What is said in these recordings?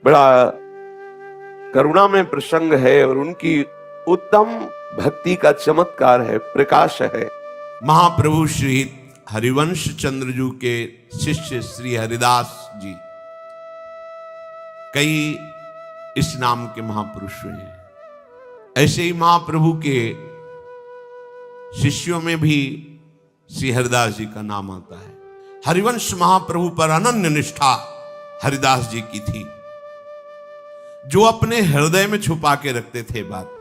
बड़ा करुणा में प्रसंग है और उनकी उत्तम भक्ति का चमत्कार है, प्रकाश है। महाप्रभु श्री हरिवंश चंद्र जी के शिष्य श्री हरिदास जी कई इस नाम के महापुरुष हुए हैं। ऐसे ही महाप्रभु के शिष्यों में भी श्री हरिदास जी का नाम आता है। हरिवंश महाप्रभु पर अनन्य निष्ठा हरिदास जी की थी, जो अपने हृदय में छुपा के रखते थे बात।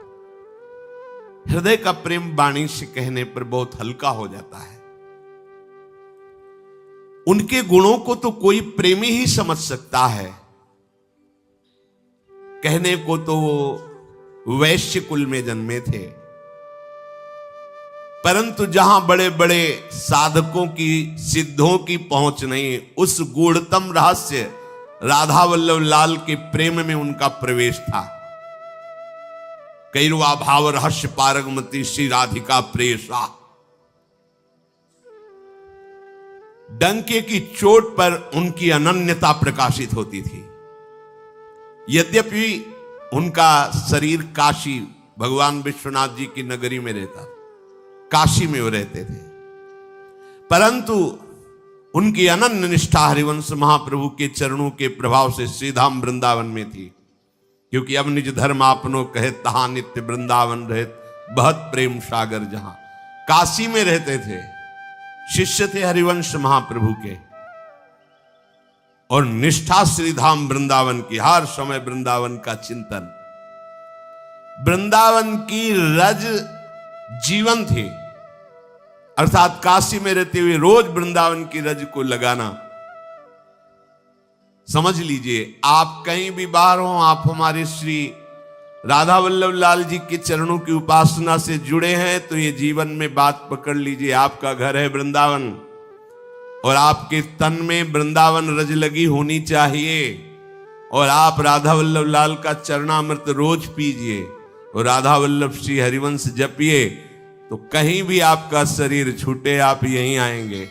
हृदय का प्रेम वाणी से कहने पर बहुत हल्का हो जाता है। उनके गुणों को तो कोई प्रेमी ही समझ सकता है। कहने को तो वो वैश्य कुल में जन्मे थे, परंतु जहां बड़े बड़े साधकों की सिद्धों की पहुंच नहीं, उस गूढ़तम रहस्य राधा वल्लभ लाल के प्रेम में उनका प्रवेश था। कैरवा भाव रहस्य पारगमती श्री राधिका प्रेषा। डंके की चोट पर उनकी अनन्यता प्रकाशित होती थी। यद्यपि उनका शरीर काशी भगवान विश्वनाथ जी की नगरी में रहता, काशी में वो रहते थे, परंतु उनकी अनन्य निष्ठा हरिवंश महाप्रभु के चरणों के प्रभाव से श्रीधाम वृंदावन में थी। क्योंकि अब निज धर्म आपनो कहे तहां नित्य वृंदावन रहत बहुत प्रेम सागर। जहां काशी में रहते थे, शिष्य थे हरिवंश महाप्रभु के, और निष्ठा श्रीधाम वृंदावन की, हर समय वृंदावन का चिंतन। वृंदावन की रज जीवन थी, अर्थात काशी में रहते हुए रोज वृंदावन की रज को लगाना। समझ लीजिए, आप कहीं भी बाहर हो, आप हमारे श्री राधा वल्लभ लाल जी के चरणों की उपासना से जुड़े हैं, तो ये जीवन में बात पकड़ लीजिए। आपका घर है वृंदावन और आपके तन में वृंदावन रज लगी होनी चाहिए, और आप राधा वल्लभ लाल का चरणामृत रोज पीजिए और राधा वल्लभ श्री हरिवंश जपिए, तो कहीं भी आपका शरीर छूटे आप यहीं आएंगे।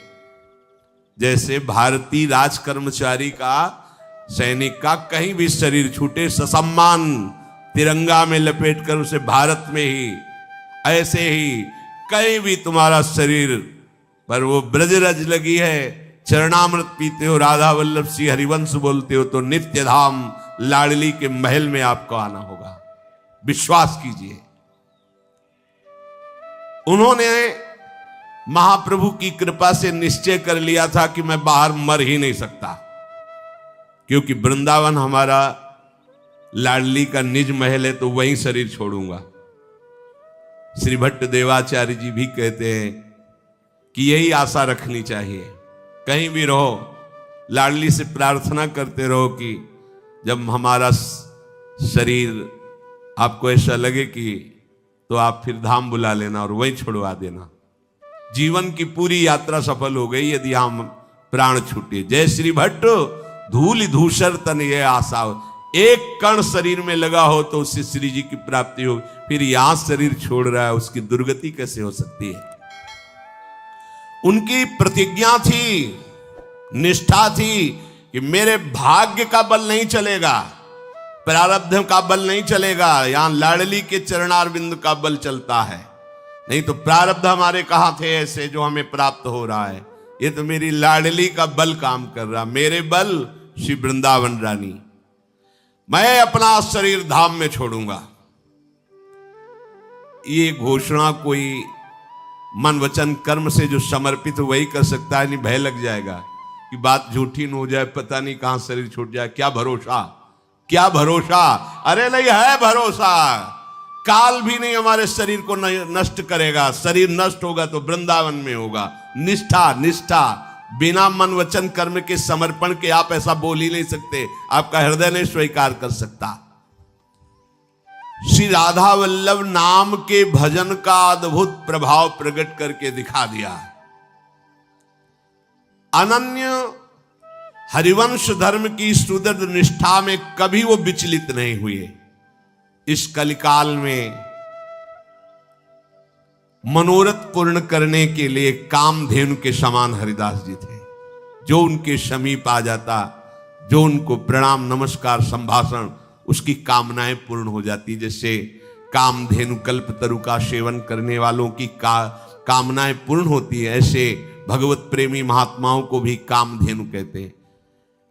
जैसे भारतीय राज कर्मचारी का, सैनिक का कहीं भी शरीर छूटे, ससम्मान तिरंगा में लपेटकर उसे भारत में ही, ऐसे ही कहीं भी तुम्हारा शरीर पर वो ब्रजरज लगी है, चरणामृत पीते हो, राधा वल्लभ श्री हरिवंश बोलते हो, तो नित्य धाम लाडली के महल में आपको आना होगा। विश्वास कीजिए। उन्होंने महाप्रभु की कृपा से निश्चय कर लिया था कि मैं बाहर मर ही नहीं सकता, क्योंकि वृंदावन हमारा लाडली का निज महल है, तो वहीं शरीर छोड़ूंगा। श्री भट्ट देवाचार्य जी भी कहते हैं कि यही आशा रखनी चाहिए। कहीं भी रहो, लाडली से प्रार्थना करते रहो कि जब हमारा शरीर आपको ऐसा लगे कि, तो आप फिर धाम बुला लेना और वहीं छोड़वा देना। जीवन की पूरी यात्रा सफल हो गई यदि हम प्राण छूटे। जय श्री भट्ट धूल धूसर तन ये आशा हो, एक कण शरीर में लगा हो तो उससे श्री जी की प्राप्ति हो, फिर यहां शरीर छोड़ रहा है, उसकी दुर्गति कैसे हो सकती है। उनकी प्रतिज्ञा थी, निष्ठा थी कि मेरे भाग्य का बल नहीं चलेगा, प्रारब्ध का बल नहीं चलेगा, यहां लाडली के चरणारविंद का बल चलता है। नहीं तो प्रारब्ध हमारे कहां थे ऐसे जो हमें प्राप्त हो रहा है, ये तो मेरी लाडली का बल काम कर रहा, मेरे बल श्री वृंदावन रानी। मैं अपना शरीर धाम में छोड़ूंगा। ये घोषणा कोई मन वचन कर्म से जो समर्पित वही कर सकता है, नहीं भय लग जाएगा कि बात झूठी न हो जाए, पता नहीं कहां शरीर छूट जाए, क्या भरोसा, क्या भरोसा। अरे नहीं है भरोसा, काल भी नहीं हमारे शरीर को नष्ट करेगा। शरीर नष्ट होगा तो वृंदावन में होगा। निष्ठा, निष्ठा, बिना मन वचन कर्म के समर्पण के आप ऐसा बोल ही नहीं सकते, आपका हृदय नहीं स्वीकार कर सकता। श्री राधा वल्लभ नाम के भजन का अद्भुत प्रभाव प्रकट करके दिखा दिया। अनन्य हरिवंश धर्म की सुदृढ़ निष्ठा में कभी वो विचलित नहीं हुए। इस कलिकाल में मनोरथ पूर्ण करने के लिए कामधेनु के समान हरिदास जी थे। जो उनके समीप आ जाता जो उनको प्रणाम नमस्कार संभाषण उसकी कामनाएं पूर्ण हो जाती। जैसे कामधेनु कल्पतरु का सेवन करने वालों की कामनाएं पूर्ण होती है, ऐसे भगवत प्रेमी महात्माओं को भी कामधेनु कहते हैं।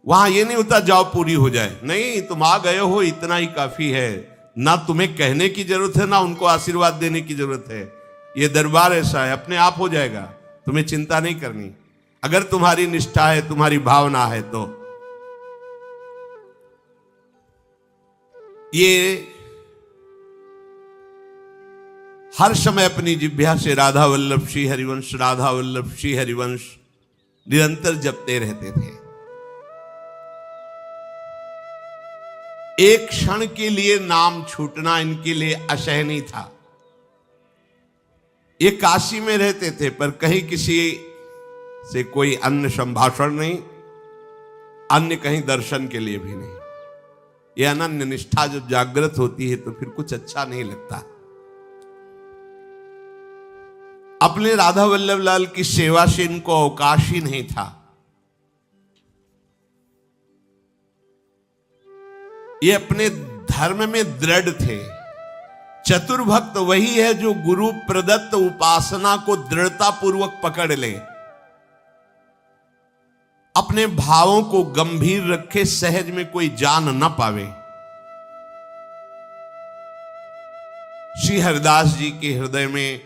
वहां ये नहीं होता जाओ पूरी हो जाए, नहीं, तुम आ गए हो इतना ही काफी है। ना तुम्हें कहने की जरूरत है, ना उनको आशीर्वाद देने की जरूरत है। ये दरबार ऐसा है, अपने आप हो जाएगा, तुम्हें चिंता नहीं करनी। अगर तुम्हारी निष्ठा है, तुम्हारी भावना है तो ये हर समय अपनी जिह्वा से राधा वल्लभ श्री हरिवंश, राधा वल्लभ श्री हरिवंश निरंतर जपते रहते थे। एक क्षण के लिए नाम छूटना इनके लिए असहनीय था। ये काशी में रहते थे, पर कहीं किसी से कोई अन्य संभाषण नहीं, अन्य कहीं दर्शन के लिए भी नहीं। ये अनन्य निष्ठा जब जागृत होती है तो फिर कुछ अच्छा नहीं लगता। अपने राधा वल्लभ लाल की सेवा से इनको अवकाश ही नहीं था। ये अपने धर्म में दृढ़ थे। चतुर्भक्त वही है जो गुरु प्रदत्त उपासना को दृढ़ता पूर्वक पकड़ ले, अपने भावों को गंभीर रखे, सहज में कोई जान न पावे। श्री हरिदास जी के हृदय में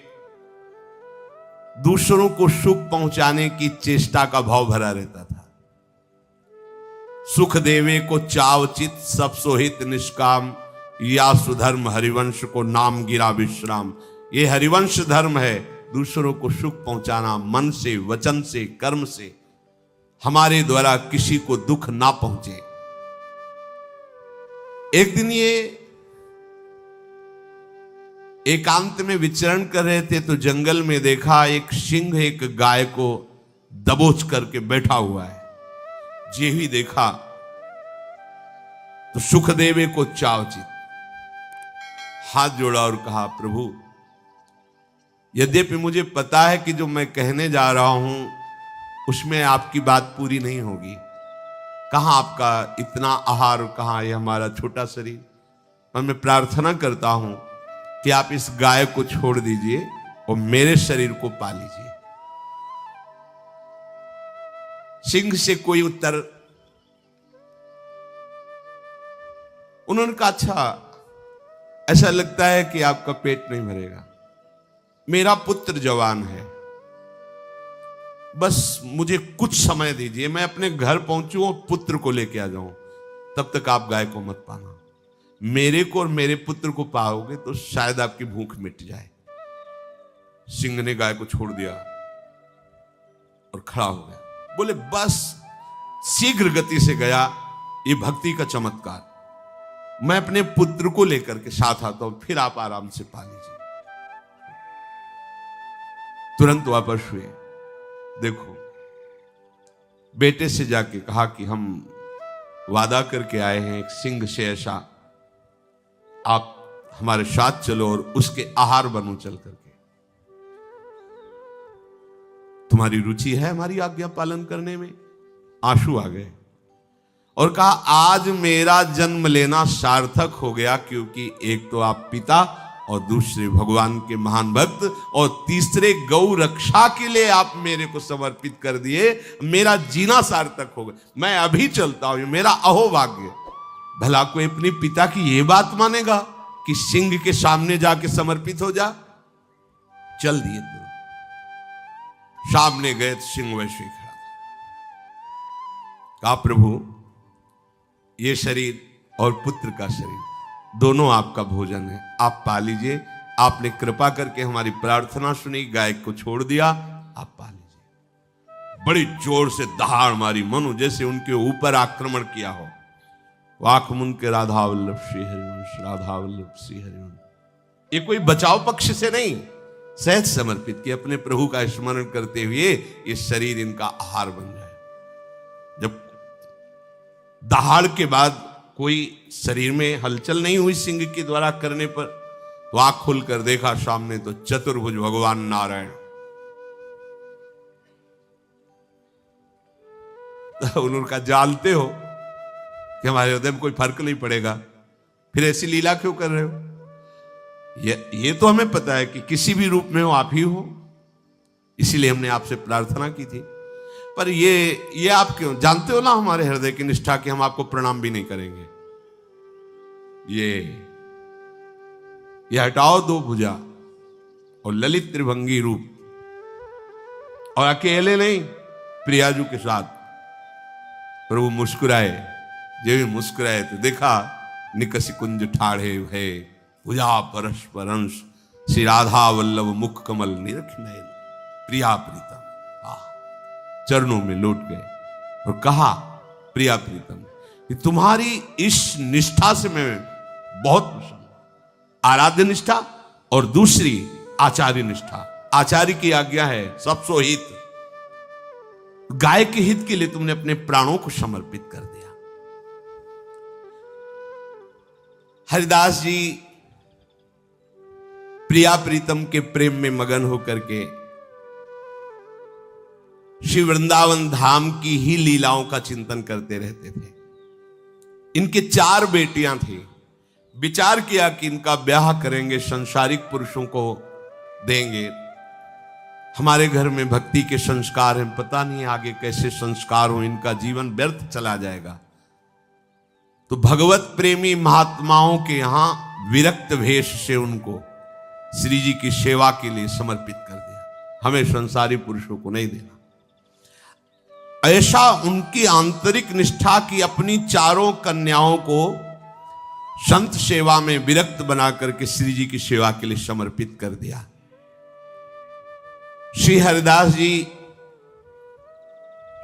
दूसरों को सुख पहुंचाने की चेष्टा का भाव भरा रहता था। सुख देवे को चावचित सब सोहित निष्काम, या सुधर्म हरिवंश को नाम गिरा विश्राम। ये हरिवंश धर्म है, दूसरों को सुख पहुंचाना, मन से, वचन से, कर्म से, हमारे द्वारा किसी को दुख ना पहुंचे। एक दिन ये एकांत में विचरण कर रहे थे तो जंगल में देखा एक सिंह एक गाय को दबोच करके बैठा हुआ है। जे ही देखा तो सुखदेव को चावचित हाथ जोड़ा और कहा, प्रभु, यद्यपि मुझे पता है कि जो मैं कहने जा रहा हूं उसमें आपकी बात पूरी नहीं होगी। कहां आपका इतना आहार, कहां ये हमारा छोटा शरीर, और मैं प्रार्थना करता हूं कि आप इस गाय को छोड़ दीजिए और मेरे शरीर को पा लीजिए। सिंह से कोई उत्तर। उन्होंने कहा, अच्छा, ऐसा लगता है कि आपका पेट नहीं भरेगा। मेरा पुत्र जवान है, बस मुझे कुछ समय दीजिए, मैं अपने घर पहुंचूं और पुत्र को लेके आ जाऊं, तब तक आप गाय को मत पाना। मेरे को और मेरे पुत्र को पाओगे तो शायद आपकी भूख मिट जाए। सिंह ने गाय को छोड़ दिया और खड़ा हो गया। बोले, बस शीघ्र गति से गया, ये भक्ति का चमत्कार। मैं अपने पुत्र को लेकर के साथ आता हूं, फिर आप आराम से पा लीजिए। तुरंत वापस हुए। देखो, बेटे से जाके कहा कि हम वादा करके आए हैं एक सिंह से ऐसा, आप हमारे साथ चलो और उसके आहार बनो चल करके। तुम्हारी रुचि है हमारी आज्ञा पालन करने में? आंसू आ गए और कहा, आज मेरा जन्म लेना सार्थक हो गया, क्योंकि एक तो आप पिता और दूसरे भगवान के महान भक्त और तीसरे गौ रक्षा के लिए आप मेरे को समर्पित कर दिए। मेरा जीना सार्थक हो गया। मैं अभी चलता हूं, मेरा अहोभाग्य। भला कोई अपने पिता की ये बात मानेगा कि सिंह के सामने जाके समर्पित हो जा? चल दिए तो सामने गए, सिंह वैसे ही खड़ा। कहा, प्रभु, ये शरीर और पुत्र का शरीर दोनों आपका भोजन है, आप पा लीजिए। आपने कृपा करके हमारी प्रार्थना सुनी, गाय को छोड़ दिया, आप पा लीजिए। बड़ी जोर से दहाड़ मारी, मनु जैसे उनके ऊपर आक्रमण किया हो। वाक मुन के राधा वल्लभ श्री हरिवंश, राधा वल्लभ श्री हरिवंश। ये कोई बचाव पक्ष से नहीं, सहज समर्पित कि अपने प्रभु का स्मरण करते हुए ये शरीर इनका आहार बन जाए। जब दहाड़ के बाद कोई शरीर में हलचल नहीं हुई सिंह के द्वारा करने पर, तो आंख खोलकर देखा सामने तो चतुर्भुज भगवान नारायण। उन्होंने कहा, जानते हो कि हमारे हृदय में कोई फर्क नहीं पड़ेगा, फिर ऐसी लीला क्यों कर रहे हो? ये तो हमें पता है कि किसी भी रूप में हो आप ही हो, इसीलिए हमने आपसे प्रार्थना की थी। पर ये आप क्यों? जानते हो ना हमारे हृदय की निष्ठा कि हम आपको प्रणाम भी नहीं करेंगे। ये हटाओ दो भुजा और ललित त्रिभंगी रूप, और अकेले नहीं, प्रियाजू के साथ। प्रभु मुस्कुराए, जो भी मुस्कुराए तो देखा निकसी कुंज ठाढ़े है, भुजा परस्पर अंश, श्री राधा वल्लभ मुख कमल निरख नयन, प्रिया प्रीतम। चरणों में लौट गए और कहा, प्रिया प्रीतम, कि तुम्हारी इस निष्ठा से मैं बहुत प्रसन्न हूं। आराध्य निष्ठा और दूसरी आचार्य निष्ठा। आचार्य की आज्ञा है सबसो हित, गाय के हित के लिए तुमने अपने प्राणों को समर्पित कर दिया। हरिदास जी प्रिया प्रीतम के प्रेम में मगन होकर के श्री वृंदावन धाम की ही लीलाओं का चिंतन करते रहते थे। इनके 4 बेटियां थी। विचार किया कि इनका ब्याह करेंगे, संसारिक पुरुषों को देंगे। हमारे घर में भक्ति के संस्कार हैं, पता नहीं आगे कैसे संस्कार हो, इनका जीवन व्यर्थ चला जाएगा। तो भगवत प्रेमी महात्माओं के यहां विरक्त भेष से उनको श्री जी की सेवा के लिए समर्पित कर दिया। हमें संसारी पुरुषों को नहीं देना। ऐसा उनकी आंतरिक निष्ठा की अपनी 4 कन्याओं को संत सेवा में विरक्त बना करके श्री जी की सेवा के लिए समर्पित कर दिया। श्री हरिदास जी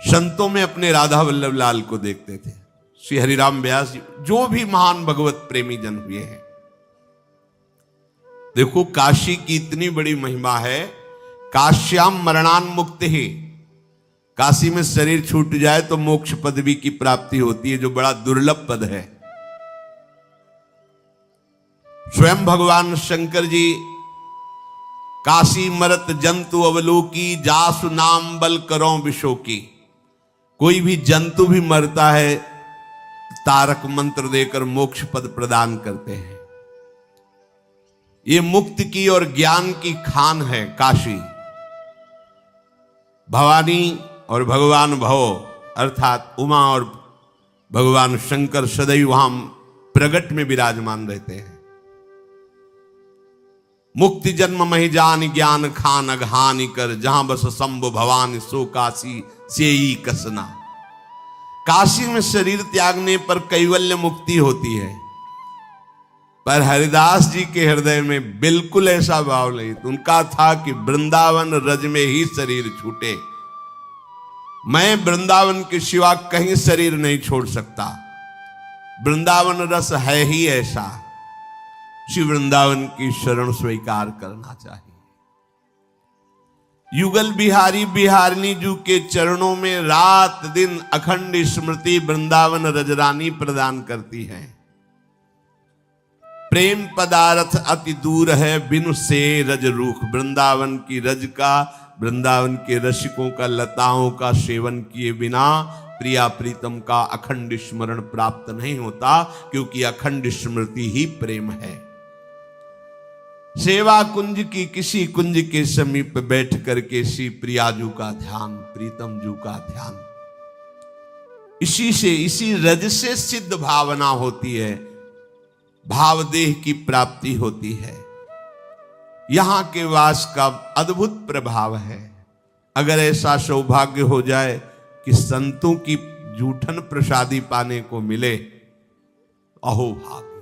संतों में अपने राधा वल्लभ लाल को देखते थे। श्री हरिराम व्यास जी, जो भी महान भगवत प्रेमी जन हुए हैं। देखो काशी की इतनी बड़ी महिमा है, काश्याम मरणान मुक्ति ही। काशी में शरीर छूट जाए तो मोक्ष पदवी की प्राप्ति होती है, जो बड़ा दुर्लभ पद है। स्वयं भगवान शंकर जी काशी मरत जंतु अवलोकी, जासु नाम बल करो विशोकी। कोई भी जंतु भी मरता है, तारक मंत्र देकर मोक्ष पद प्रदान करते हैं। ये मुक्ति की और ज्ञान की खान है काशी। भवानी और भगवान भव अर्थात उमा और भगवान शंकर सदैव वहां प्रगट में विराजमान रहते हैं। मुक्ति जन्म महि जान ज्ञान खान अघानी कर, जहां बस शंभु भवानी सो काशी से ही कसना। काशी में शरीर त्यागने पर कैवल्य मुक्ति होती है, पर हरिदास जी के हृदय में बिल्कुल ऐसा भाव नहीं। तो उनका था कि वृंदावन रज में ही शरीर छूटे, मैं वृंदावन के सिवा कहीं शरीर नहीं छोड़ सकता। वृंदावन रस है ही ऐसा, श्री वृंदावन की शरण स्वीकार करना चाहिए। युगल बिहारी बिहारिणी जू के चरणों में रात दिन अखंड स्मृति वृंदावन रजरानी प्रदान करती है। प्रेम पदार्थ अति दूर है बिनु से रज रूख। वृंदावन की रज का, वृंदावन के रसिकों का, लताओं का सेवन किए बिना प्रिया प्रीतम का अखंड स्मरण प्राप्त नहीं होता, क्योंकि अखंड स्मृति ही प्रेम है। सेवा कुंज की किसी कुंज के समीप बैठ करके श्री प्रियाजू का ध्यान, प्रीतम जू का ध्यान, इसी रज से सिद्ध भावना होती है, भावदेह की प्राप्ति होती है। यहां के वास का अद्भुत प्रभाव है। अगर ऐसा सौभाग्य हो जाए कि संतों की जूठन प्रसादी पाने को मिले, अहो भाग्य।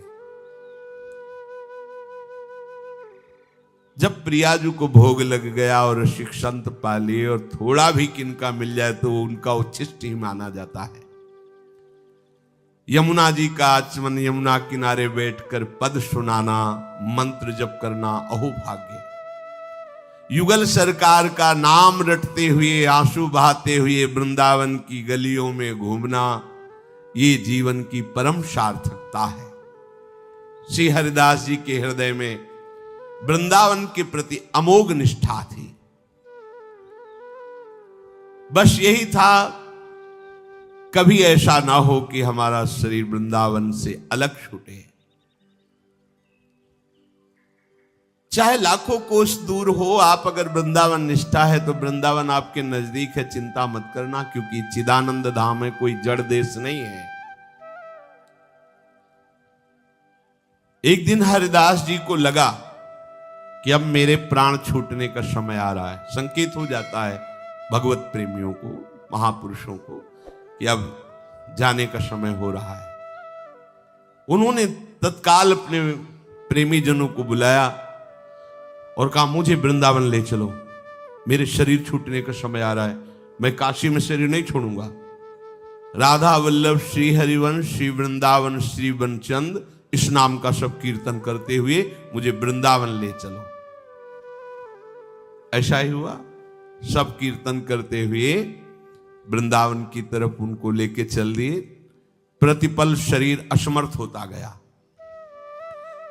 जब प्रियाजू को भोग लग गया और रसिक संत पा लिए और थोड़ा भी किनका मिल जाए तो उनका उच्छिष्ट ही माना जाता है। यमुना जी का आचमन, यमुना किनारे बैठकर पद सुनाना, मंत्र जप करना, अहो भाग्य। युगल सरकार का नाम रटते हुए, आंसू बहाते हुए वृंदावन की गलियों में घूमना, ये जीवन की परम सार्थकता है। श्री हरिदास जी के हृदय में वृंदावन के प्रति अमोघ निष्ठा थी। बस यही था कभी ऐसा ना हो कि हमारा शरीर वृंदावन से अलग छूटे। चाहे लाखों कोस दूर हो, आप अगर वृंदावन निष्ठा है तो वृंदावन आपके नजदीक है, चिंता मत करना, क्योंकि चिदानंद धाम है, कोई जड़ देश नहीं है। एक दिन हरिदास जी को लगा कि अब मेरे प्राण छूटने का समय आ रहा है। संकेत हो जाता है भगवत प्रेमियों को, महापुरुषों को, कि अब जाने का समय हो रहा है। उन्होंने तत्काल अपने प्रेमी जनों को बुलाया और कहा, मुझे वृंदावन ले चलो, मेरे शरीर छूटने का समय आ रहा है, मैं काशी में शरीर नहीं छोड़ूंगा। राधा वल्लभ श्री हरिवंश श्री वृंदावन श्री वनचंद, इस नाम का सब कीर्तन करते हुए मुझे वृंदावन ले चलो। ऐसा ही हुआ, सब कीर्तन करते हुए वृंदावन की तरफ उनको लेके चल दिए। प्रतिपल शरीर असमर्थ होता गया,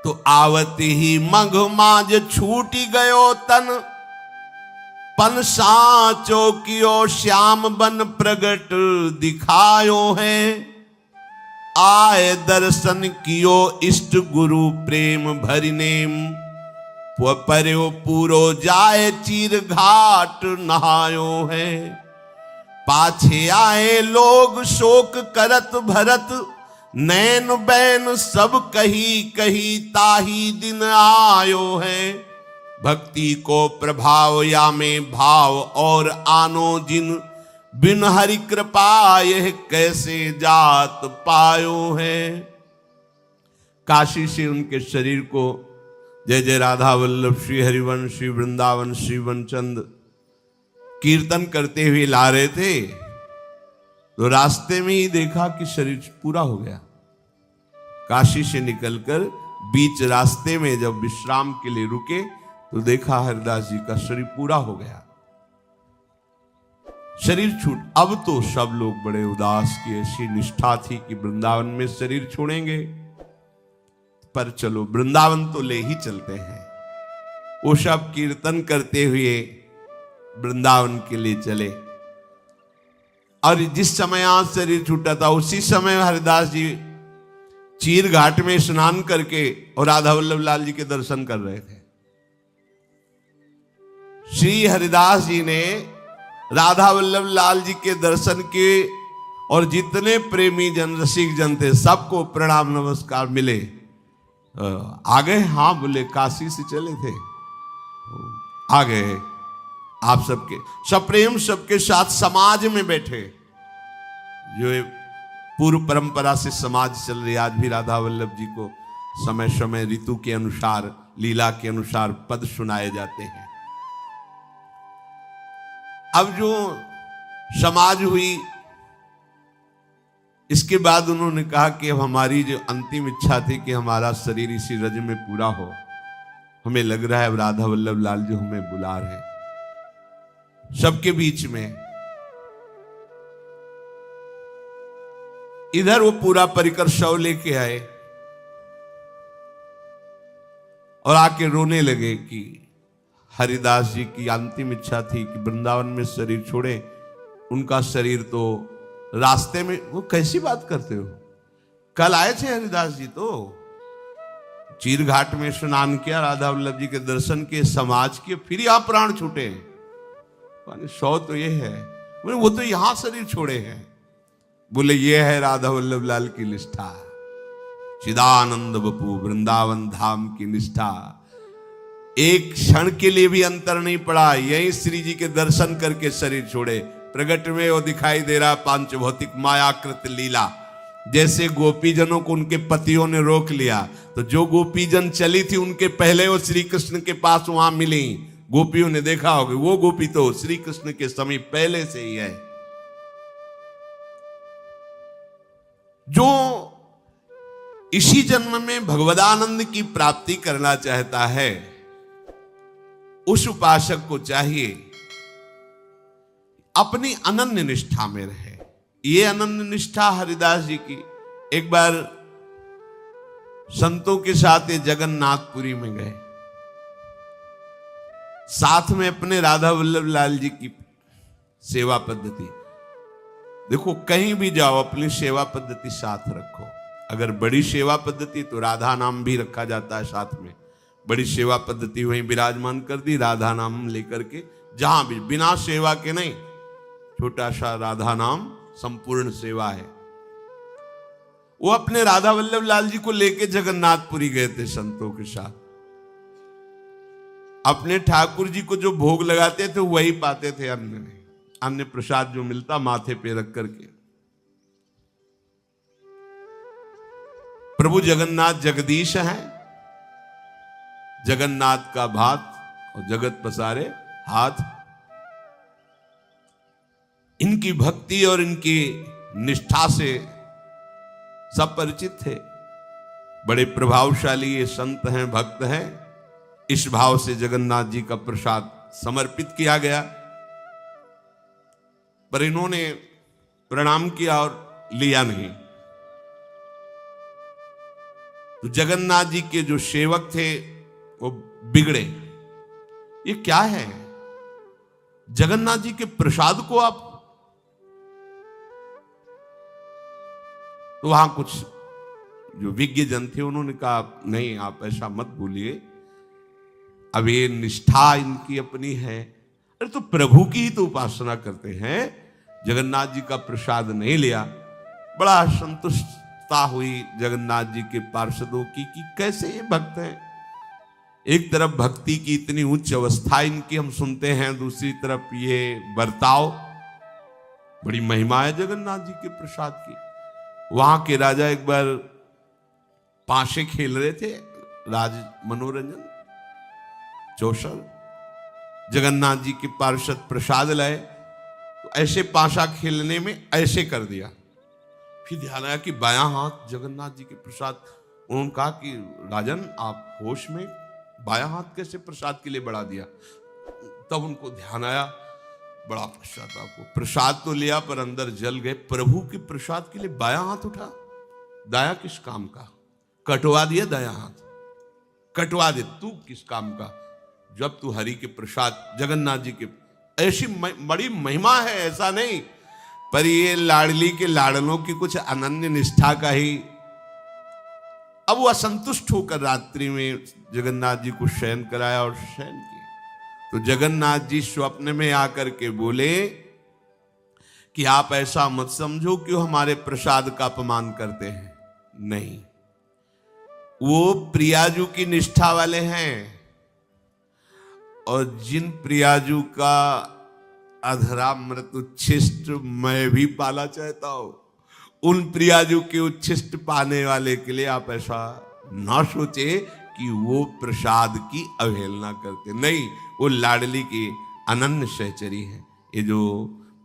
तो आवती ही मघ माज छूटी गयो तन, पन साचो कियो श्याम बन प्रगट दिखायो है। आए दर्शन कियो इष्ट गुरु प्रेम भरि नेम, पर्यो पूरो जाए चीर घाट नहायो है। पाछे आए लोग शोक करत भरत, नैन बैन सब कही कही ताही दिन आयो है। भक्ति को प्रभाव या में भाव और आनो जिन, बिन हरि कृपा यह कैसे जात पायो है। काशी से उनके शरीर को जय जय राधा वल्लभ श्री हरिवंश श्री वृंदावन श्री वनचंद कीर्तन करते हुए ला रहे थे, तो रास्ते में ही देखा कि शरीर पूरा हो गया। काशी से निकलकर बीच रास्ते में जब विश्राम के लिए रुके तो देखा हरिदास जी का शरीर पूरा हो गया, शरीर छूट। अब तो सब लोग बड़े उदास की ऐसी निष्ठा थी कि वृंदावन में शरीर छोड़ेंगे, पर चलो वृंदावन तो ले ही चलते हैं। वो सब कीर्तन करते हुए वृंदावन के लिए चले, और जिस समय आज शरीर छूटा था उसी समय हरिदास जी चीर घाट में स्नान करके और राधा वल्लभ लाल जी के दर्शन कर रहे थे। श्री हरिदास जी ने राधा वल्लभ लाल जी के दर्शन किए, और जितने प्रेमी जन रसिक जन थे सबको प्रणाम नमस्कार मिले। आ गए? हाँ बोले, काशी से चले थे, आ गए। आप सबके सप्रेम सबके साथ समाज में बैठे, जो पूर्व परंपरा से समाज चल रही, आज भी राधा वल्लभ जी को समय समय ऋतु के अनुसार लीला के अनुसार पद सुनाए जाते हैं। अब जो समाज हुई, इसके बाद उन्होंने कहा कि अब हमारी जो अंतिम इच्छा थी कि हमारा शरीर इसी रज में पूरा हो, हमें लग रहा है अब राधा वल्लभ लाल जो हमें बुला रहे हैं। सबके बीच में इधर वो पूरा परिकर शव लेके आए और आके रोने लगे कि हरिदास जी की अंतिम इच्छा थी कि वृंदावन में शरीर छोड़े, उनका शरीर तो रास्ते में। वो कैसी बात करते हो, कल आए थे हरिदास जी, तो चीर घाट में स्नान किया, राधा वल्लभ जी के दर्शन किए, समाज किए, फिर यहां प्राण छूटे। सौ तो ये है, बोले वो तो यहां शरीर छोड़े हैं। बोले ये है राधा वल्लभ लाल की निष्ठा, चिदानंद बपू वृंदावन धाम की निष्ठा। एक क्षण के लिए भी अंतर नहीं पड़ा, यही श्री जी के दर्शन करके शरीर छोड़े। प्रगट में वो दिखाई दे रहा पांच भौतिक मायाकृत लीला। जैसे गोपीजनों को उनके पतियों ने रोक लिया, तो जो गोपीजन चली थी उनके पहले वो श्री कृष्ण के पास वहां मिली। गोपियों ने देखा होगा, वो गोपी तो श्री कृष्ण के समीप पहले से ही है। जो इसी जन्म में भगवदानंद की प्राप्ति करना चाहता है, उस उपासक को चाहिए अपनी अनन्य निष्ठा में रहे। ये अनन्य निष्ठा हरिदास जी की। एक बार संतों के साथ ये जगन्नाथपुरी में गए, साथ में अपने राधा वल्लभ लाल जी की सेवा पद्धति। देखो कहीं भी जाओ अपनी सेवा पद्धति साथ रखो। अगर बड़ी सेवा पद्धति तो राधा नाम भी रखा जाता है साथ में। बड़ी सेवा पद्धति वहीं विराजमान कर दी, राधा नाम लेकर के जहां भी, बिना सेवा के नहीं, छोटा सा राधा नाम संपूर्ण सेवा है। वो अपने राधा वल्लभ लाल जी को लेके जगन्नाथपुरी गए थे संतों के साथ। अपने ठाकुर जी को जो भोग लगाते थे वही पाते थे, अन्य नहीं। अन्य प्रसाद जो मिलता माथे पे रख करके। प्रभु जगन्नाथ जगदीश हैं, जगन्नाथ का भात और जगत पसारे हाथ। इनकी भक्ति और इनकी निष्ठा से सब परिचित थे। बड़े प्रभावशाली ये संत हैं, भक्त हैं। इस भाव से जगन्नाथ जी का प्रसाद समर्पित किया गया, पर इन्होंने प्रणाम किया और लिया नहीं। तो जगन्नाथ जी के जो सेवक थे वो बिगड़े। ये क्या है? जगन्नाथ जी के प्रसाद को आप, तो वहां कुछ जो विज्ञ जन थे उन्होंने कहा नहीं, आप ऐसा मत बोलिए, अब ये निष्ठा इनकी अपनी है। अरे तो प्रभु की ही तो उपासना करते हैं, जगन्नाथ जी का प्रसाद नहीं लिया। बड़ा संतुष्टता हुई जगन्नाथ जी के पार्षदों की कि कैसे ये भक्त हैं। एक तरफ भक्ति की इतनी उच्च अवस्था इनकी हम सुनते हैं, दूसरी तरफ ये बर्ताव। बड़ी महिमा है जगन्नाथ जी के प्रसाद की। वहां के राजा एक बार पाशे खेल रहे थे, राज मनोरंजन जोशल। जगन्नाथ जी के पार्षद प्रसाद लाए तो ऐसे पाशा खेलने में ऐसे कर दिया। फिर ध्यान आया कि बायां हाथ जगन्नाथ जी के प्रसाद। उन्होंने कहा कि राजन आप होश में, बायां हाथ कैसे प्रसाद के लिए बढ़ा दिया? तब उनको ध्यान आया, बड़ा पश्चाताप को। प्रसाद तो लिया पर अंदर जल गए। प्रभु के प्रसाद के लिए बायां हाथ उठा, दाया किस काम का? कटवा दिया दाया हाथ, कटवा दे तू किस काम का? जब तू हरि के प्रसाद, जगन्नाथ जी के, ऐसी बड़ी महिमा है, ऐसा नहीं। पर ये लाडली के लाडलों की कुछ अनन्य निष्ठा का ही। अब वो असंतुष्ट होकर रात्रि में जगन्नाथ जी को शयन कराया और शयन किया। तो जगन्नाथ जी स्वप्न में आकर के बोले कि आप ऐसा मत समझो कि वो हमारे प्रसाद का अपमान करते हैं। नहीं, वो प्रियाजू की निष्ठा वाले हैं, और जिन प्रियाजू का अधरामृत उच्छिष्ट मैं भी पाला चाहता हूं, उन प्रियाजू के उच्छिष्ट पाने वाले के लिए आप ऐसा ना सोचे कि वो प्रसाद की अवहेलना करते। नहीं, वो लाडली की अनन्य सहचरी है। ये जो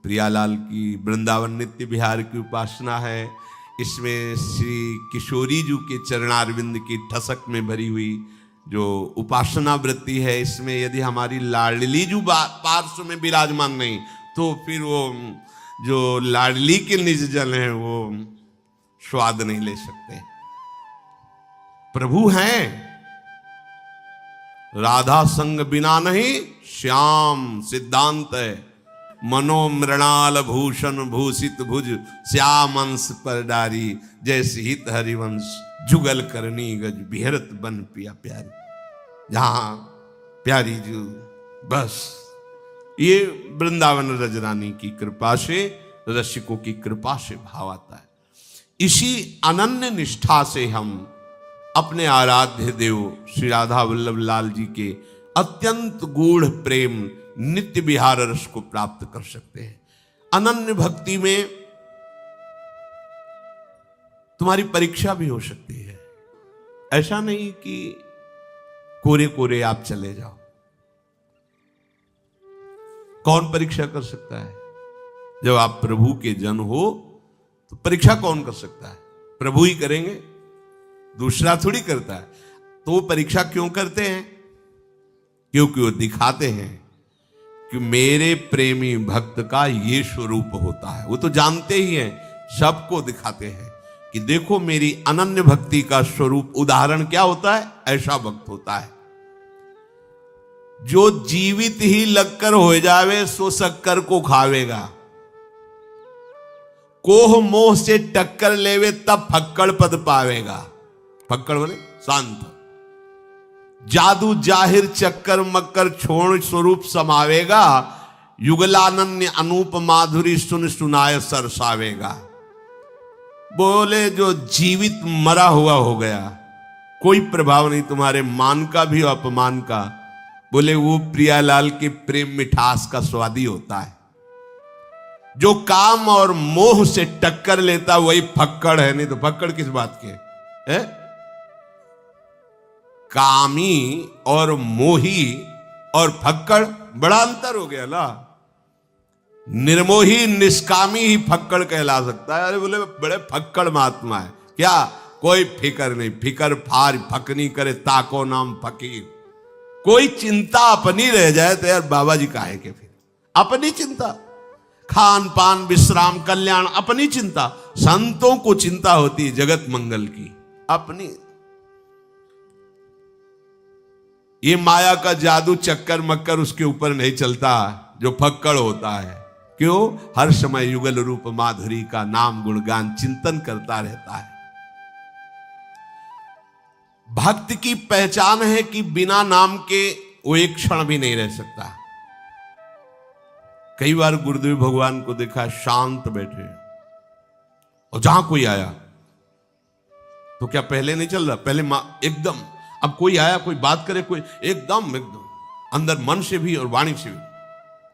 प्रियालाल की वृंदावन नित्य विहार की उपासना है, इसमें श्री किशोरी जी के चरणारविंद की ठसक में भरी हुई जो उपासना वृत्ति है, इसमें यदि हमारी लाडली जो पार्श्व में विराजमान नहीं, तो फिर वो जो लाडली के निज जन है वो स्वाद नहीं ले सकते। प्रभु हैं, राधा संग बिना नहीं श्याम सिद्धांत है। मनोमृणाल भूषण भूषित भुज, श्याम अंश पर डारी, जैसे हित हरिवंश जुगल करनी गज, बिहरत बन पिया प्यारी। जहां प्यारी जो, बस ये वृंदावन रजरानी की कृपा से, रसिकों की कृपा से भाव आता है। इसी अनन्य निष्ठा से हम अपने आराध्य देव श्री राधा वल्लभ लाल जी के अत्यंत गूढ़ प्रेम नित्य विहार रस को प्राप्त कर सकते हैं। अनन्य भक्ति में तुम्हारी परीक्षा भी हो सकती है। ऐसा नहीं कि कोरे कोरे आप चले जाओ। कौन परीक्षा कर सकता है? जब आप प्रभु के जन हो तो परीक्षा कौन कर सकता है? प्रभु ही करेंगे, दूसरा थोड़ी करता है। तो वो परीक्षा क्यों करते हैं? क्योंकि वो दिखाते हैं कि मेरे प्रेमी भक्त का ये स्वरूप होता है। वो तो जानते ही हैं, सबको दिखाते हैं कि देखो मेरी अनन्य भक्ति का स्वरूप। उदाहरण क्या होता है? ऐसा भक्त होता है जो जीवित ही लगकर हो जावे सो शक्कर को खावेगा। कोह मोह से टक्कर लेवे तब फक्कड़ पद पावेगा। फक्कड़ बोले शांत। जादू जाहिर चक्कर मक्कर छोड़ स्वरूप समावेगा। युगलानन्य अनूप माधुरी सुन सुनाय सरसावेगा। बोले जो जीवित मरा हुआ हो गया, कोई प्रभाव नहीं तुम्हारे मान का भी और अपमान का। बोले वो प्रियालाल के प्रेम मिठास का स्वादी होता है। जो काम और मोह से टक्कर लेता वही फक्कड़ है, नहीं तो फक्कड़ किस बात के है? कामी और मोही और फक्कड़ बड़ा अंतर हो गया ला। निर्मोही निष्कामी ही फक्कड़ कहला सकता है। अरे बोले बड़े फक्कड़ महात्मा है क्या? कोई फिकर नहीं, फिकर फार फकनी करे ताको नाम फकीर। कोई चिंता अपनी रह जाए तो यार बाबा जी काहे के, फिर अपनी चिंता, खान पान विश्राम कल्याण अपनी चिंता। संतों को चिंता होती है जगत मंगल की अपनी। ये माया का जादू चक्कर मक्कर उसके ऊपर नहीं चलता जो फक्कड़ होता है। क्यों? हर समय युगल रूप माधुरी का नाम गुणगान चिंतन करता रहता है। भक्त की पहचान है कि बिना नाम के वो एक क्षण भी नहीं रह सकता। कई बार गुरुदेव भगवान को देखा शांत बैठे, और जहां कोई आया तो क्या पहले नहीं चल रहा? पहले एकदम, अब कोई आया कोई बात करे कोई एकदम अंदर मन से भी और वाणी से भी।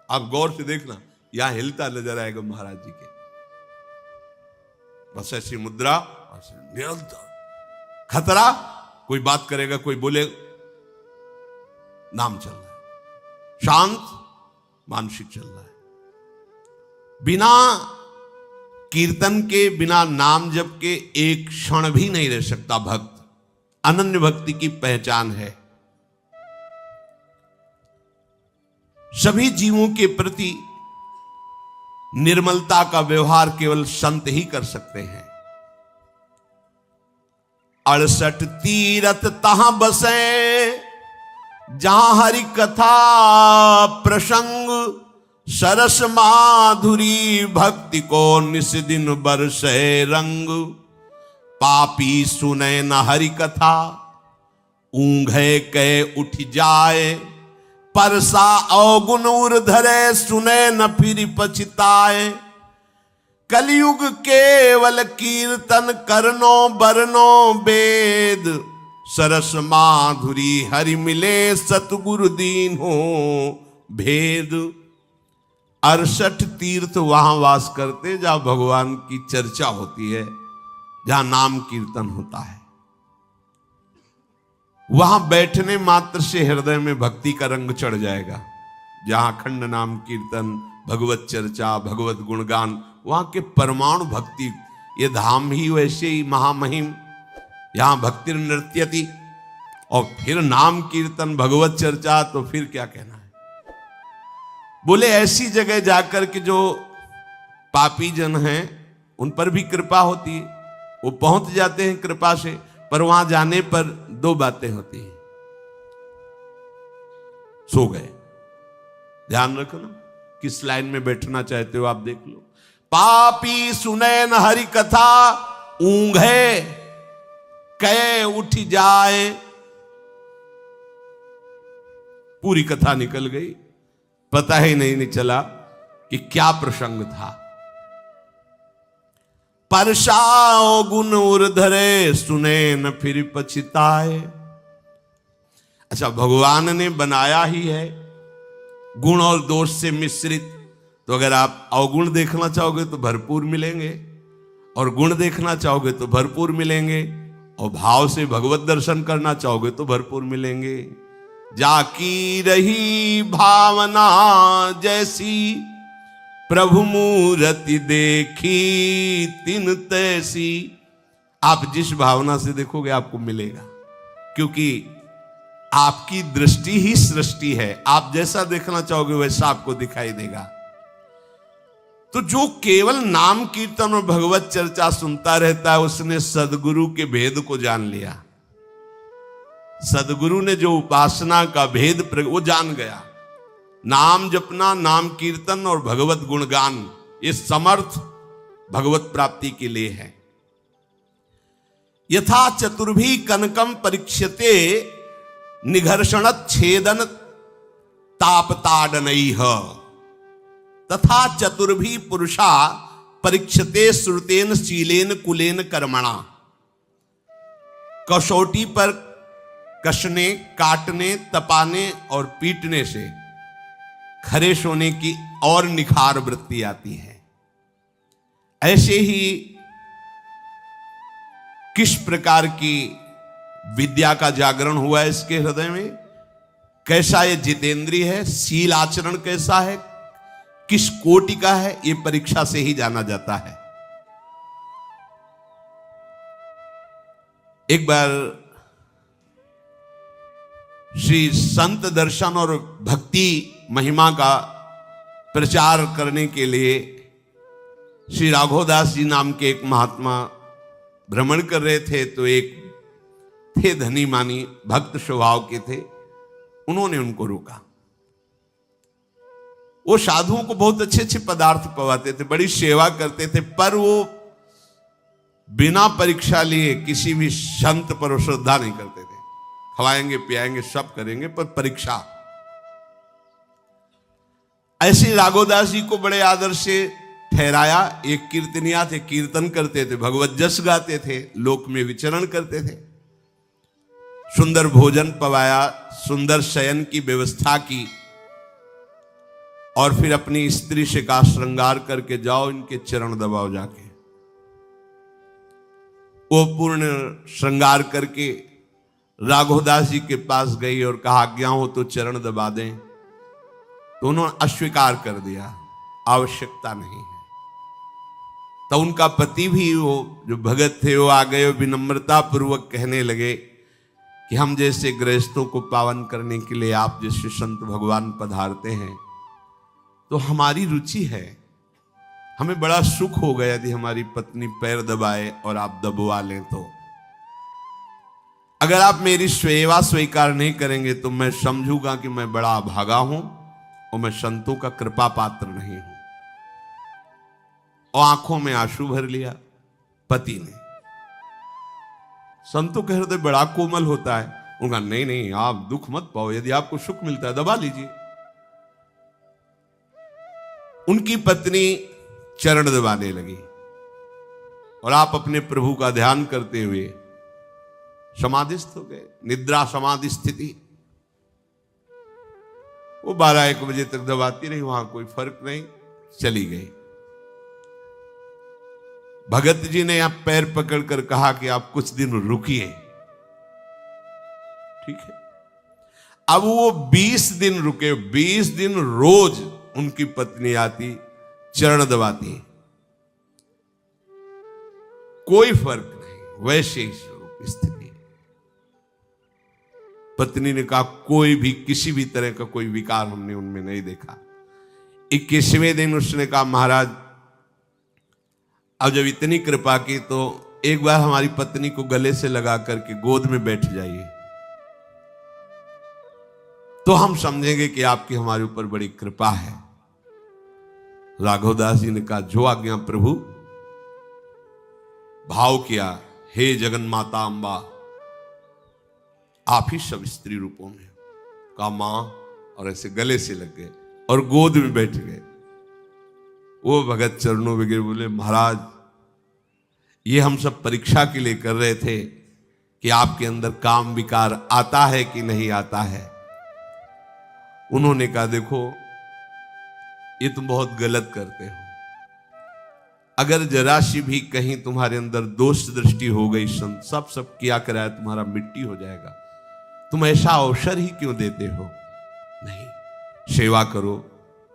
आप गौर से देखना, यहां हिलता नजर आएगा महाराज जी के। बस ऐसी मुद्रा, निरंतर खतरा, कोई बात करेगा कोई बोले, नाम चल रहा है, शांत मानसिक चल रहा है। बिना कीर्तन के, बिना नाम जप के एक क्षण भी नहीं रह सकता भक्त। अनन्य भक्ति की पहचान है। सभी जीवों के प्रति निर्मलता का व्यवहार केवल संत ही कर सकते हैं। 68 तीरथ तहां बसे, जहां हरि कथा प्रसंग, सरस माधुरी भक्ति को निस दिन बरसे रंग। पापी सुने न हरि कथा, ऊंघे के उठ जाए, परसा अवगुण उर्धरे, सुने न फिर पछताए। कलयुग केवल कीर्तन करनो बरनो वेद, सरस माधुरी हरि मिले सतगुरु दीन हो भेद। 68 तीर्थ वहां वास करते जहां भगवान की चर्चा होती है, जहां नाम कीर्तन होता है। वहां बैठने मात्र से हृदय में भक्ति का रंग चढ़ जाएगा। जहां अखंड नाम कीर्तन, भगवत चर्चा, भगवत गुणगान, वहां के परमाणु भक्ति, ये धाम ही वैसे ही महामहिम। यहां भक्ति नृत्यति, और फिर नाम कीर्तन भगवत चर्चा, तो फिर क्या कहना है। बोले ऐसी जगह जाकर के जो पापी जन हैं उन पर भी कृपा होती है, वो पहुंच जाते हैं कृपा से। पर वहां जाने पर दो बातें होती हैं। सो गए, ध्यान रखना किस लाइन में बैठना चाहते हो आप देख लो। पापी सुने न हरि कथा, ऊंघे कहे उठ जाए। पूरी कथा निकल गई, पता ही नहीं चला कि क्या प्रसंग था। परसाओ गुण उर्धरे, सुने न फिर पछताए। अच्छा, भगवान ने बनाया ही है गुण और दोष से मिश्रित, तो अगर आप अवगुण देखना चाहोगे तो भरपूर मिलेंगे, और गुण देखना चाहोगे तो भरपूर मिलेंगे, और भाव से भगवत दर्शन करना चाहोगे तो भरपूर मिलेंगे। जाकी रही भावना जैसी, प्रभु मूर्ति देखी तिन तैसी। आप जिस भावना से देखोगे आपको मिलेगा, क्योंकि आपकी दृष्टि ही सृष्टि है। आप जैसा देखना चाहोगे वैसा आपको दिखाई देगा। तो जो केवल नाम कीर्तन और भगवत चर्चा सुनता रहता है, उसने सदगुरु के भेद को जान लिया। सदगुरु ने जो उपासना का भेद वो जान गया। नाम जपना, नाम कीर्तन और भगवत गुणगान, ये समर्थ भगवत प्राप्ति के लिए है। यथा चतुर्भी कनकम परीक्षते निघर्षण छेदन तापताडनैः तथा चतुर्भी पुरुषा परीक्षते श्रुतेन शीलेन कुलेन कर्मणा। कसौटी पर कसने, काटने, तपाने और पीटने से खरे सोने की और निखार वृत्ति आती है। ऐसे ही किस प्रकार की विद्या का जागरण हुआ है इसके हृदय में, कैसा ये जितेंद्रिय है, शील आचरण कैसा है, किस कोटि का है, ये परीक्षा से ही जाना जाता है। एक बार श्री संत दर्शन और भक्ति महिमा का प्रचार करने के लिए श्री राघवदास जी नाम के एक महात्मा भ्रमण कर रहे थे। तो एक थे धनी मानी, भक्त स्वभाव के थे, उन्होंने उनको रोका। वो साधुओं को बहुत अच्छे अच्छे पदार्थ पवाते थे, बड़ी सेवा करते थे, पर वो बिना परीक्षा लिए किसी भी संत पर श्रद्धा नहीं करते थे। खवाएंगे पियाएंगे सब करेंगे, पर परीक्षा। ऐसे राघवदास जी को बड़े आदर से ठहराया। एक कीर्तनिया थे, कीर्तन करते थे, भगवत जस गाते थे, लोक में विचरण करते थे। सुंदर भोजन पवाया, सुंदर शयन की व्यवस्था की, और फिर अपनी स्त्री से का श्रृंगार करके जाओ, इनके चरण दबाओ जाके। वो पूर्ण श्रृंगार करके राघवदास जी के पास गई और कहा आज्ञा हो तो चरण दबा दें। तो उन्होंने अस्वीकार कर दिया, आवश्यकता नहीं है। तो उनका पति भी, वो जो भगत थे, वो आ गए, विनम्रता पूर्वक कहने लगे कि हम जैसे गृहस्थों को पावन करने के लिए आप जैसे संत भगवान पधारते हैं, तो हमारी रुचि है, हमें बड़ा सुख होगा यदि हमारी पत्नी पैर दबाए और आप दबवा लें। तो अगर आप मेरी सेवा स्वीकार नहीं करेंगे तो मैं समझूंगा कि मैं बड़ा अभागा हूं और मैं संतों का कृपा पात्र नहीं हूं। और आंखों में आंसू भर लिया पति ने। संतों का हृदय बड़ा कोमल होता है। उनका नहीं नहीं, आप दुख मत पाओ, यदि आपको सुख मिलता है दबा लीजिए। उनकी पत्नी चरण दबाने लगी और आप अपने प्रभु का ध्यान करते हुए समाधिस्थ हो गए, निद्रा समाधि स्थिति। वो 12-1 बजे तक दबाती रही, वहां कोई फर्क नहीं, चली गई। भगत जी ने आप पैर पकड़कर कहा कि आप कुछ दिन रुकिए, ठीक है। अब वो 20 दिन रुके, 20 दिन रोज उनकी पत्नी आती, चरण दबाती, कोई फर्क नहीं, वैसे ही स्वरूप स्थिति। पत्नी ने कहा कोई भी किसी भी तरह का कोई विकार हमने उनमें नहीं देखा। 21वें दिन उसने कहा महाराज अब जब इतनी कृपा की तो एक बार हमारी पत्नी को गले से लगा करके गोद में बैठ जाइए, तो हम समझेंगे कि आपकी हमारे ऊपर बड़ी कृपा है। राघवदास जी ने कहा जो आज्ञा प्रभु। भाव किया, हे जगन माता अम्बा, आप ही सब स्त्री रूपों में, कहा मां, और ऐसे गले से लग गए और गोद में बैठ गए। वो भगत चरणों में गिर बोले महाराज ये हम सब परीक्षा के लिए कर रहे थे कि आपके अंदर काम विकार आता है कि नहीं आता है। उन्होंने कहा देखो ये तुम बहुत गलत करते हो, अगर जरा सी भी कहीं तुम्हारे अंदर दोष दृष्टि हो गई, सब किया कराया तुम्हारा मिट्टी हो जाएगा। तुम ऐसा अवसर ही क्यों देते हो? नहीं, सेवा करो,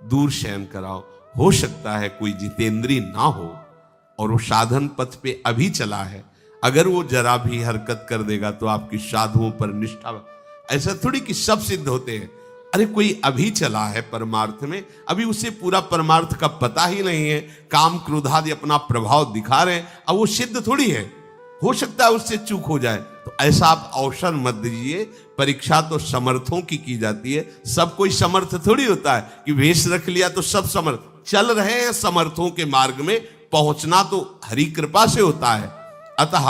दूर शयन कराओ। हो सकता है कोई जितेंद्री ना हो और वो साधन पथ पे अभी चला है, अगर वो जरा भी हरकत कर देगा तो आपकी साधुओं पर निष्ठा, ऐसा थोड़ी कि सब सिद्ध होते हैं। अरे कोई अभी चला है परमार्थ में, अभी उसे पूरा परमार्थ का पता ही नहीं है, काम क्रोधादि अपना प्रभाव दिखा रहे हैं, अब वो सिद्ध थोड़ी है, हो सकता है उससे चूक हो जाए। तो ऐसा आप अवसर मत दीजिए। परीक्षा तो समर्थों की जाती है, सब कोई समर्थ थोड़ी होता है कि वेश रख लिया तो सब समर्थ। चल रहे हैं समर्थों के मार्ग में, पहुंचना तो हरि कृपा से होता है। अतः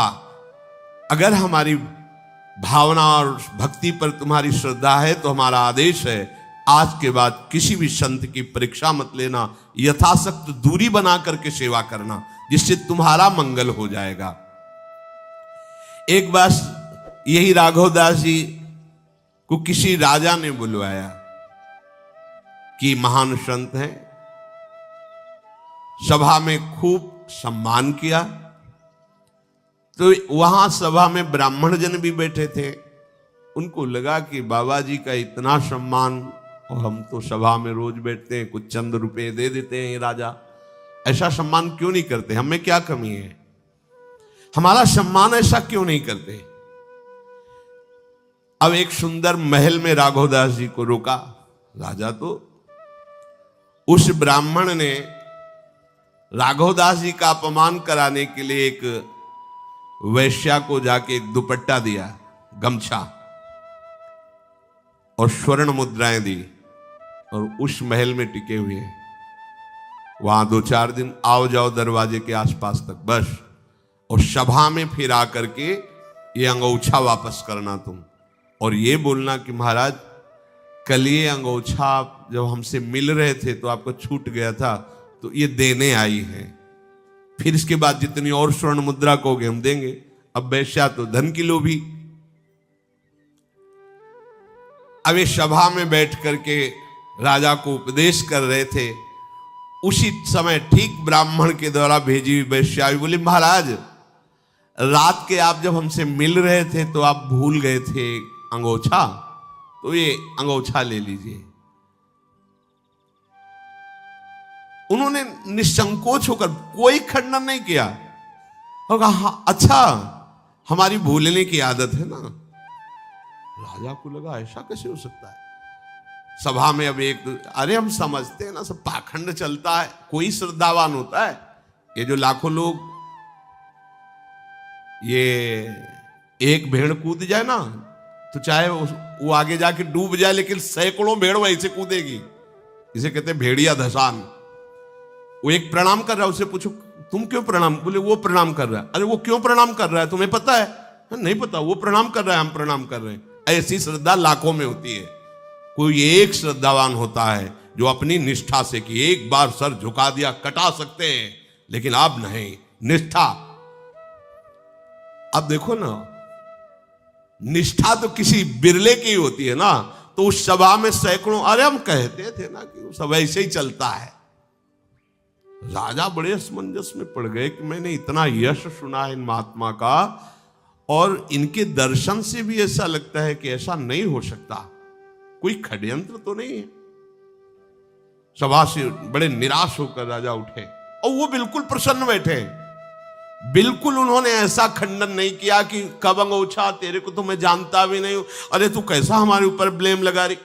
अगर हमारी भावना और भक्ति पर तुम्हारी श्रद्धा है तो हमारा आदेश है, आज के बाद किसी भी संत की परीक्षा मत लेना, यथाशक्त दूरी बना करके सेवा करना, जिससे तुम्हारा मंगल हो जाएगा। एक बार यही राघवदास जी को किसी राजा ने बुलवाया कि महान संत हैं, सभा में खूब सम्मान किया। तो वहां सभा में ब्राह्मण जन भी बैठे थे, उनको लगा कि बाबा जी का इतना सम्मान और हम तो सभा में रोज बैठते हैं, कुछ चंद रुपए दे देते हैं, ये राजा ऐसा सम्मान क्यों नहीं करते, हमें क्या कमी है, हमारा सम्मान ऐसा क्यों नहीं करते। अब एक सुंदर महल में राघवदास जी को रोका राजा, तो उस ब्राह्मण ने राघवदास जी का अपमान कराने के लिए एक वैश्या को जाके एक दुपट्टा दिया, गमछा, और स्वर्ण मुद्राएं दी, और उस महल में टिके हुए वहां 2-4 दिन आओ जाओ दरवाजे के आसपास तक बस, और सभा में फिर आकर के ये अंगोछा वापस करना तुम, और ये बोलना कि महाराज कल ये अंगोछा जब हमसे मिल रहे थे तो आपको छूट गया था, तो ये देने आई है, फिर इसके बाद जितनी और स्वर्ण मुद्रा कहोगे हम देंगे। अब वैश्या तो धन की लोभी। अब इस सभा में बैठ करके राजा को उपदेश कर रहे थे, उसी समय ठीक ब्राह्मण के द्वारा भेजी हुई वैश्या बोली, महाराज रात के आप जब हमसे मिल रहे थे तो आप भूल गए थे अंगोछा, तो ये अंगोछा ले लीजिए। उन्होंने निसंकोच होकर कोई खंडन नहीं किया और कहा हाँ, अच्छा हमारी भूलने की आदत है ना। राजा को लगा ऐसा कैसे हो सकता है। सभा में अब एक अरे हम समझते हैं ना सब पाखंड चलता है, कोई श्रद्धावान होता है। ये जो लाखों लोग ये एक भेड़ कूद जाए ना तो चाहे वो आगे जाके डूब जाए, लेकिन सैकड़ों भेड़ वहीं से कूदेगी, इसे कहते हैं भेड़िया धसान। वो एक प्रणाम कर रहा है, उससे पूछो तुम क्यों प्रणाम, बोले वो प्रणाम कर रहा है। अरे वो क्यों प्रणाम कर रहा है तुम्हें पता है? नहीं पता, वो प्रणाम कर रहा है हम प्रणाम कर रहे हैं। ऐसी श्रद्धा लाखों में होती है। कोई एक श्रद्धावान होता है जो अपनी निष्ठा से कि एक बार सर झुका दिया कटा सकते हैं, लेकिन अब नहीं, निष्ठा। अब देखो ना, निष्ठा तो किसी बिरले की होती है ना, तो उस सभा में सैकड़ों, अरे हम कहते थे ना कि सब ऐसे ही चलता है। राजा बड़े असमंजस में पड़ गए कि मैंने इतना यश सुना है इन महात्मा का, और इनके दर्शन से भी ऐसा लगता है कि ऐसा नहीं हो सकता, कोई षड्यंत्र तो नहीं है। सभा से बड़े निराश होकर राजा उठे और वो बिल्कुल प्रसन्न बैठे। बिल्कुल उन्होंने ऐसा खंडन नहीं किया कि कब अंगोछा, तेरे को तो मैं जानता भी नहीं हूं, अरे तू कैसा हमारे ऊपर ब्लेम लगा रही।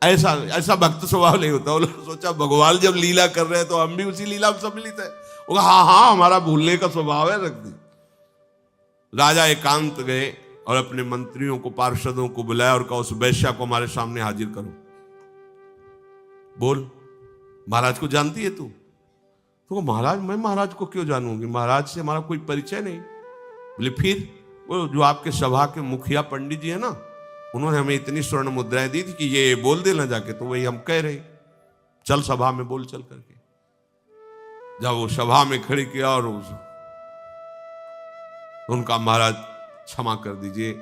ऐसा भक्त स्वभाव नहीं होता। उन्होंने सोचा भगवान जब लीला कर रहे हैं तो हम भी उसी लीला में सम्मिलित है। वो कहा हाँ हमारा भूलने का स्वभाव है, रख दी। राजा एकांत गए और अपने मंत्रियों को, पार्षदों को बुलाया और कहा उस वैश्या को हमारे सामने हाजिर करो। बोल, महाराज को जानती है तू? तो महाराज मैं महाराज को क्यों जानूंगी, महाराज से हमारा कोई परिचय नहीं। बोले फिर? वो जो आपके सभा के मुखिया पंडित जी है ना, उन्होंने हमें इतनी स्वर्ण मुद्राएं दी थी कि ये बोल देना जाके, तो वही हम कह रहे, चल सभा में बोल चल करके। जब वो सभा में खड़ी किया और उनका महाराज क्षमा कर दीजिए,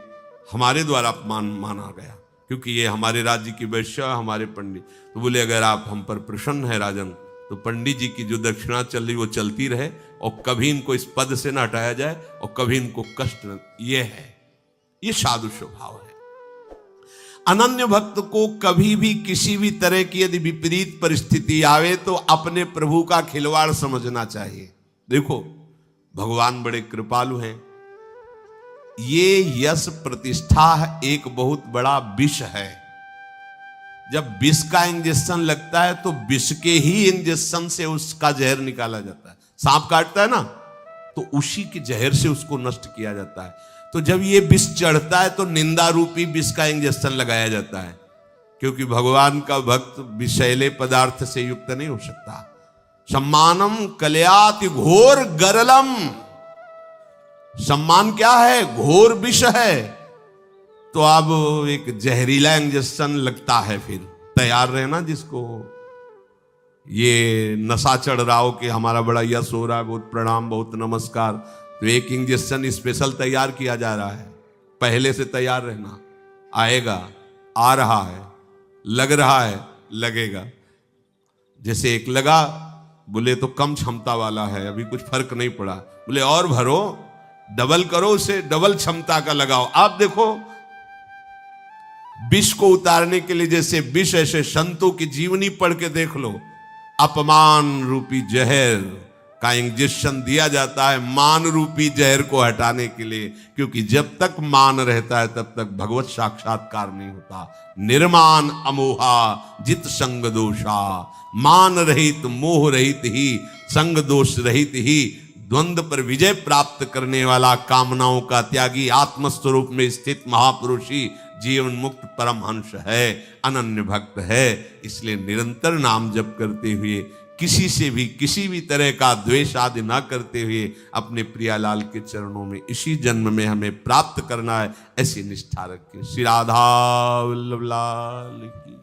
हमारे द्वारा अपमान माना गया, क्योंकि ये हमारे राज्य की वैश्या, हमारे पंडित। तो बोले अगर आप हम पर प्रसन्न है राजन, तो पंडित जी की जो दक्षिणा चल रही वो चलती रहे, और कभी इनको इस पद से न हटाया जाए और कभी इनको कष्ट न। ये है, ये साधु स्वभाव है। अनन्य भक्त को कभी भी किसी भी तरह की यदि विपरीत परिस्थिति आवे तो अपने प्रभु का खिलवाड़ समझना चाहिए। देखो भगवान बड़े कृपालु हैं। ये यश प्रतिष्ठा एक बहुत बड़ा विष है। जब विष का इंजेक्शन लगता है तो विष के ही इंजेक्शन से उसका जहर निकाला जाता है। सांप काटता है ना, तो उसी के जहर से उसको नष्ट किया जाता है। तो जब ये विष चढ़ता है तो निंदा रूपी विष का इंजेक्शन लगाया जाता है, क्योंकि भगवान का भक्त विषैले पदार्थ से युक्त नहीं हो सकता। सम्मानम कलयाति घोर गरलम। सम्मान क्या है? घोर विष है। तो अब एक जहरीला इंजेक्शन लगता है, फिर तैयार रहना। जिसको ये नशा चढ़ रहा हो कि हमारा बड़ा यश हो रहा है, बहुत प्रणाम, बहुत नमस्कार, तो एक इंजेक्शन स्पेशल तैयार किया जा रहा है। पहले से तैयार रहना, आएगा, आ रहा है, लग रहा है, लगेगा। जैसे एक लगा, बोले तो कम क्षमता वाला है, अभी कुछ फर्क नहीं पड़ा, बोले और भरो, डबल करो, उसे डबल क्षमता का लगाओ। आप देखो विष को उतारने के लिए जैसे विष, ऐसे संतों की जीवनी पढ़ के देख लो। अपमान रूपी जहर का इंजेक्शन दिया जाता है मान रूपी जहर को हटाने के लिए, क्योंकि जब तक मान रहता है तब तक भगवत साक्षात्कार नहीं होता। निर्मान अमोहा जित संग दोषा, मान रहित मोह रहित ही, संग दोष रहित ही द्वंद्व पर विजय प्राप्त करने वाला, कामनाओं का त्यागी, आत्मस्वरूप में स्थित महापुरुष ही जीवन मुक्त परमहंस है, अनन्य भक्त है। इसलिए निरंतर नाम जप करते हुए, किसी से भी किसी भी तरह का द्वेष आदि ना करते हुए अपने प्रियालाल के चरणों में इसी जन्म में हमें प्राप्त करना है, ऐसी निष्ठा रखें। श्री राधा वल्लभ लाल की।